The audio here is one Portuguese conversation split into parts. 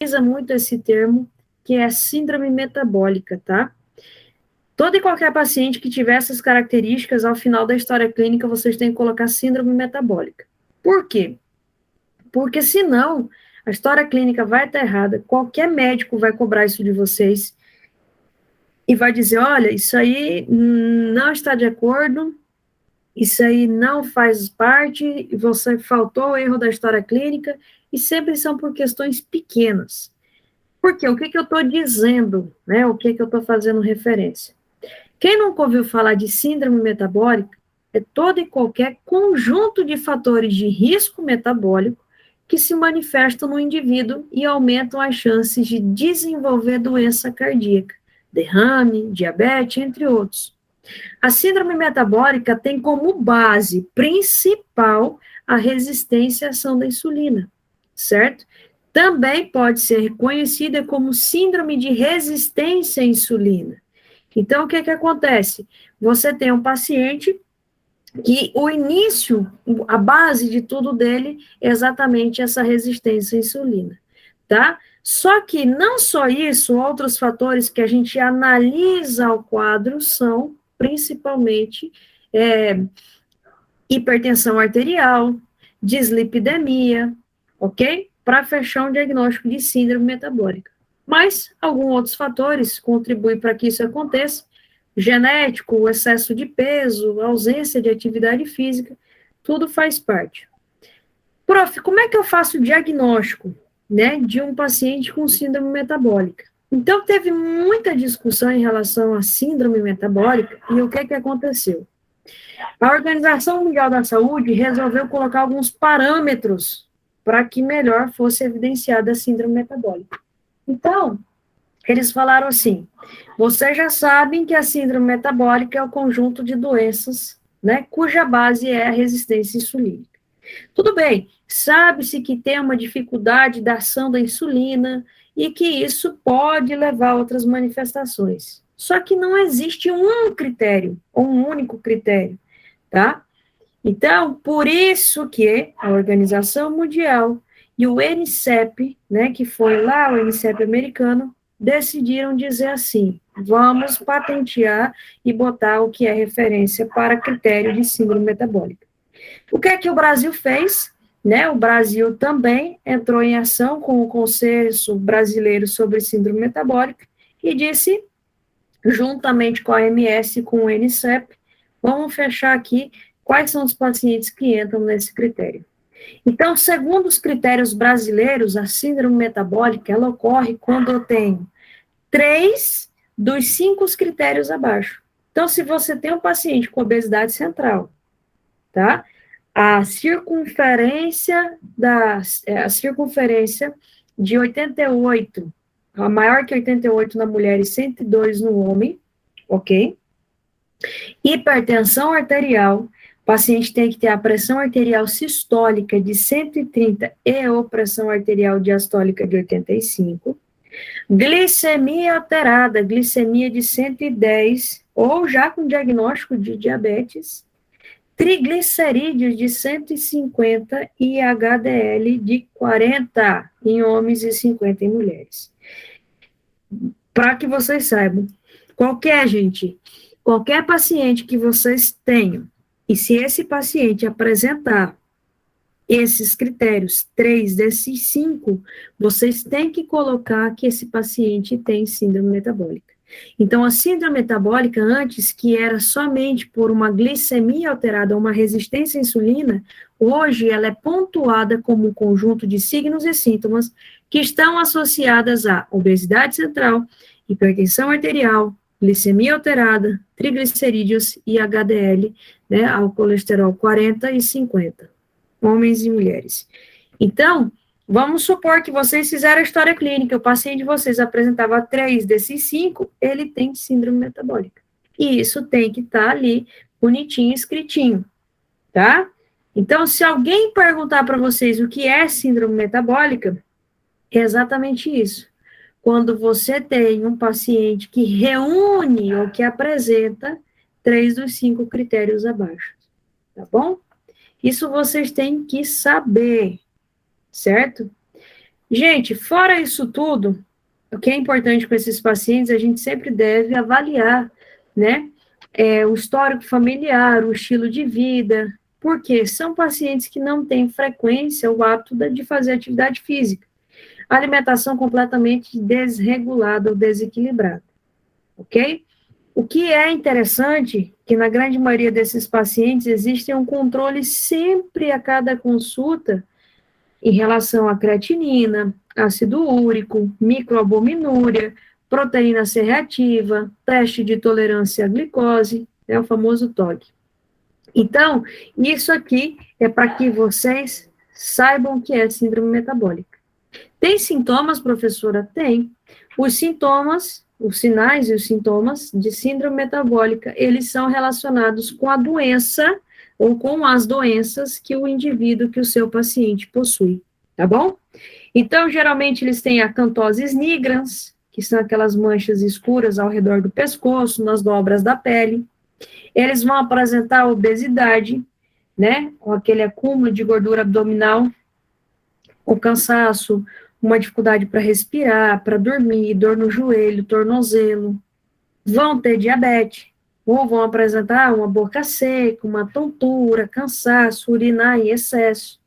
utiliza muito esse termo, que é síndrome metabólica, tá? Todo e qualquer paciente que tiver essas características, ao final da história clínica, vocês têm que colocar síndrome metabólica. Por quê? Porque senão, a história clínica vai estar errada, qualquer médico vai cobrar isso de vocês e vai dizer, olha, isso aí não está de acordo, isso aí não faz parte, você faltou o erro da história clínica, e sempre são por questões pequenas. Por quê? O que eu estou dizendo, né? O que eu estou fazendo referência? Quem nunca ouviu falar de síndrome metabólica é todo e qualquer conjunto de fatores de risco metabólico que se manifestam no indivíduo e aumentam as chances de desenvolver doença cardíaca, derrame, diabetes, entre outros. A síndrome metabólica tem como base principal a resistência à ação da insulina, certo? Também pode ser reconhecida como síndrome de resistência à insulina. Então, o que acontece? Você tem um paciente que o início, a base de tudo dele é exatamente essa resistência à insulina, tá? Só que não só isso, outros fatores que a gente analisa o quadro são, principalmente, hipertensão arterial, dislipidemia, ok? Para fechar um diagnóstico de síndrome metabólica. Mas alguns outros fatores contribuem para que isso aconteça, genético, excesso de peso, ausência de atividade física, tudo faz parte. Prof, como é que eu faço o diagnóstico, né, de um paciente com síndrome metabólica? Então, teve muita discussão em relação à síndrome metabólica, e o que aconteceu? A Organização Mundial da Saúde resolveu colocar alguns parâmetros para que melhor fosse evidenciada a síndrome metabólica. Então, eles falaram assim, vocês já sabem que a síndrome metabólica é o conjunto de doenças, né, cuja base é a resistência insulínica. Tudo bem, sabe-se que tem uma dificuldade da ação da insulina e que isso pode levar a outras manifestações. Só que não existe um critério, ou um único critério, tá? Então, por isso que a Organização Mundial e o NCEP, né, que foi lá o NCEP americano, decidiram dizer assim, vamos patentear e botar o que é referência para critério de síndrome metabólica. O que é que o Brasil fez? Né, o Brasil também entrou em ação com o Conselho Brasileiro sobre Síndrome Metabólica e disse, juntamente com a OMS e com o NCEP, vamos fechar aqui quais são os pacientes que entram nesse critério. Então, segundo os critérios brasileiros, a síndrome metabólica, ela ocorre quando eu tenho 3 dos 5 critérios abaixo. Então, se você tem um paciente com obesidade central, tá? A circunferência de 88, a maior que 88 na mulher e 102 no homem, ok? Hipertensão arterial, o paciente tem que ter a pressão arterial sistólica de 130 e a pressão arterial diastólica de 85. Glicemia alterada, glicemia de 110, ou já com diagnóstico de diabetes. Triglicerídeos de 150 e HDL de 40 em homens e 50 em mulheres. Para que vocês saibam, qualquer paciente que vocês tenham, e se esse paciente apresentar esses critérios, 3 desses 5, vocês têm que colocar que esse paciente tem síndrome metabólica. Então, a síndrome metabólica, antes, que era somente por uma glicemia alterada, uma resistência à insulina, hoje ela é pontuada como um conjunto de signos e sintomas que estão associadas à obesidade central, hipertensão arterial, glicemia alterada, triglicerídeos e HDL, né, ao colesterol 40 e 50, homens e mulheres. Então, vamos supor que vocês fizeram a história clínica, o paciente de vocês apresentava 3 desses 5, ele tem síndrome metabólica. E isso tem que estar ali, bonitinho, escritinho, tá? Então, se alguém perguntar para vocês o que é síndrome metabólica, é exatamente isso. Quando você tem um paciente que reúne ou que apresenta 3 dos 5 critérios abaixo, tá bom? Isso vocês têm que saber, certo? Gente, fora isso tudo, o que é importante com esses pacientes, a gente sempre deve avaliar, né, o histórico familiar, o estilo de vida, porque são pacientes que não têm frequência o hábito de fazer atividade física, alimentação completamente desregulada ou desequilibrada, ok? O que é interessante, que na grande maioria desses pacientes existe um controle sempre a cada consulta em relação à creatinina, ácido úrico, microalbuminúria, proteína C reativa, teste de tolerância à glicose, o famoso TOG. Então, isso aqui é para que vocês saibam o que é síndrome metabólica. Tem sintomas, professora? Tem. Os sintomas, os sinais e os sintomas de síndrome metabólica, eles são relacionados com a doença ou com as doenças que o indivíduo, que o seu paciente possui, tá bom? Então, geralmente, eles têm acantoses nigrans, que são aquelas manchas escuras ao redor do pescoço, nas dobras da pele. Eles vão apresentar obesidade, né, com aquele acúmulo de gordura abdominal, o cansaço, uma dificuldade para respirar, para dormir, dor no joelho, tornozelo, vão ter diabetes, ou vão apresentar uma boca seca, uma tontura, cansaço, urinar em excesso,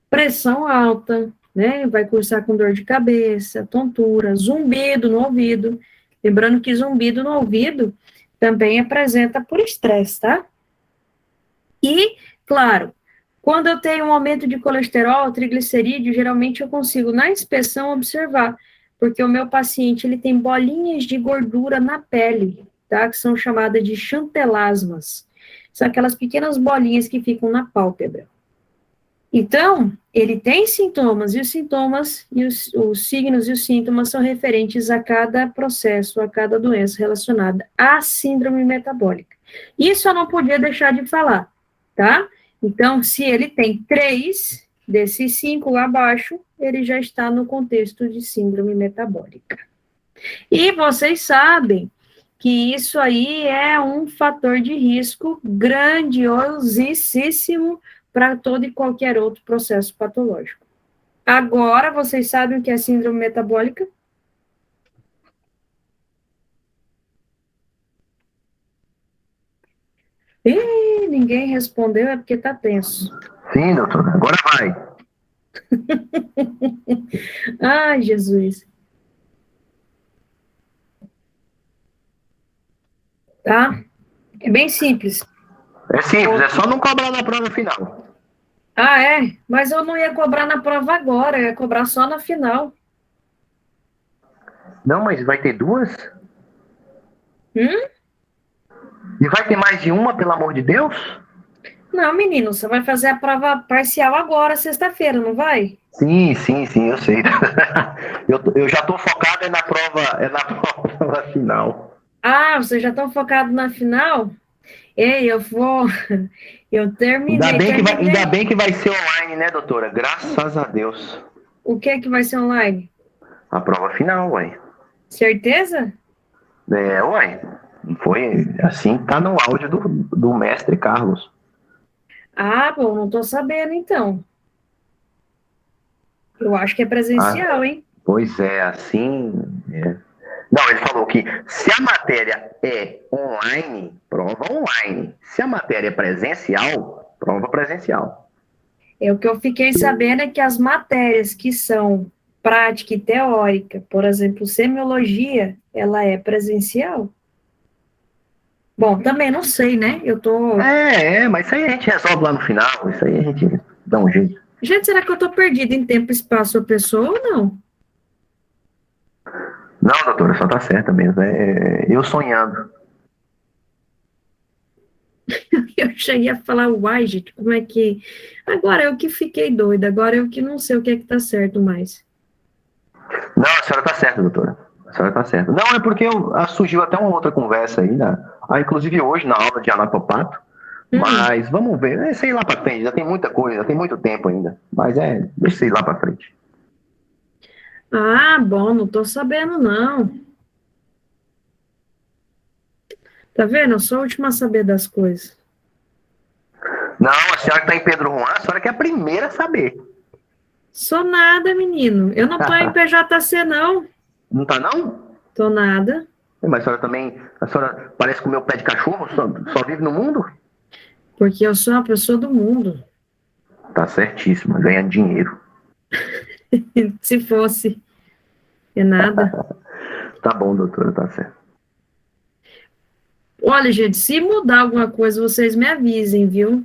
pressão alta, né, vai cursar com dor de cabeça, tontura, zumbido no ouvido, lembrando que zumbido no ouvido também apresenta por estresse, tá? E, claro, quando eu tenho um aumento de colesterol, triglicerídeo, geralmente eu consigo, na inspeção, observar, porque o meu paciente, ele tem bolinhas de gordura na pele, tá? Que são chamadas de chantelasmas. São aquelas pequenas bolinhas que ficam na pálpebra. Então, ele tem sintomas, e os sintomas, e os signos e os sintomas são referentes a cada processo, a cada doença relacionada à síndrome metabólica. Isso eu não podia deixar de falar, tá? Então, se ele tem 3 desses 5 abaixo, ele já está no contexto de síndrome metabólica. E vocês sabem que isso aí é um fator de risco grandiosíssimo para todo e qualquer outro processo patológico. Agora, vocês sabem o que é síndrome metabólica? Ih, ninguém respondeu, é porque está tenso. Sim, doutora, agora vai. Ai, Jesus. Tá? É bem simples. É simples, é só não cobrar na prova final. Ah, é? Mas eu não ia cobrar na prova agora, eu ia cobrar só na final. Não, mas vai ter 2? Hum? E vai ter mais de uma, pelo amor de Deus? Não, menino, você vai fazer a prova parcial agora, sexta-feira, não vai? Sim, eu sei. eu já estou focado na prova final. Ah, vocês já estão focados na final? Ei, eu vou. Eu terminei. Ainda bem que vai ser online, né, doutora? Graças a Deus. O que é que vai ser online? A prova final, uai. Certeza? É, uai. Foi assim, tá no áudio do mestre Carlos. Ah, bom, não tô sabendo então. Eu acho que é presencial, hein? Pois é, assim. É. Não, ele falou que se a matéria é online, prova online. Se a matéria é presencial, prova presencial. O que eu fiquei sabendo é que as matérias que são prática e teórica, por exemplo, semiologia, ela é presencial. Bom, também não sei, né? Eu tô. Mas isso aí a gente resolve lá no final. Isso aí a gente dá um jeito. Gente, será que eu tô perdida em tempo, espaço ou pessoa ou não? Não, doutora, só tá certa mesmo. É eu sonhando. Eu já ia falar, uai, gente, como é que. Agora eu que fiquei doida, agora eu que não sei o que é que tá certo mais. Não, a senhora tá certa, doutora. A senhora tá certa. Não, é porque surgiu até uma outra conversa aí, né? Inclusive hoje, na aula de anapopato. Mas vamos ver. Sei lá pra frente, já tem muita coisa, já tem muito tempo ainda. Mas deixa isso ir lá pra frente. Ah, bom, não tô sabendo, não. Tá vendo? Eu sou a última a saber das coisas. Não, a senhora que tá em Pedro Juan, a senhora que é a primeira a saber. Sou nada, menino. Eu não tô em PJC, não. Não tá, não? Tô nada. Mas a senhora também, a senhora parece com o meu pé de cachorro, só vive no mundo? Porque eu sou uma pessoa do mundo. Tá certíssimo, ganha dinheiro. Se fosse, é nada. Tá bom, doutora, tá certo. Olha, gente, se mudar alguma coisa, vocês me avisem, viu?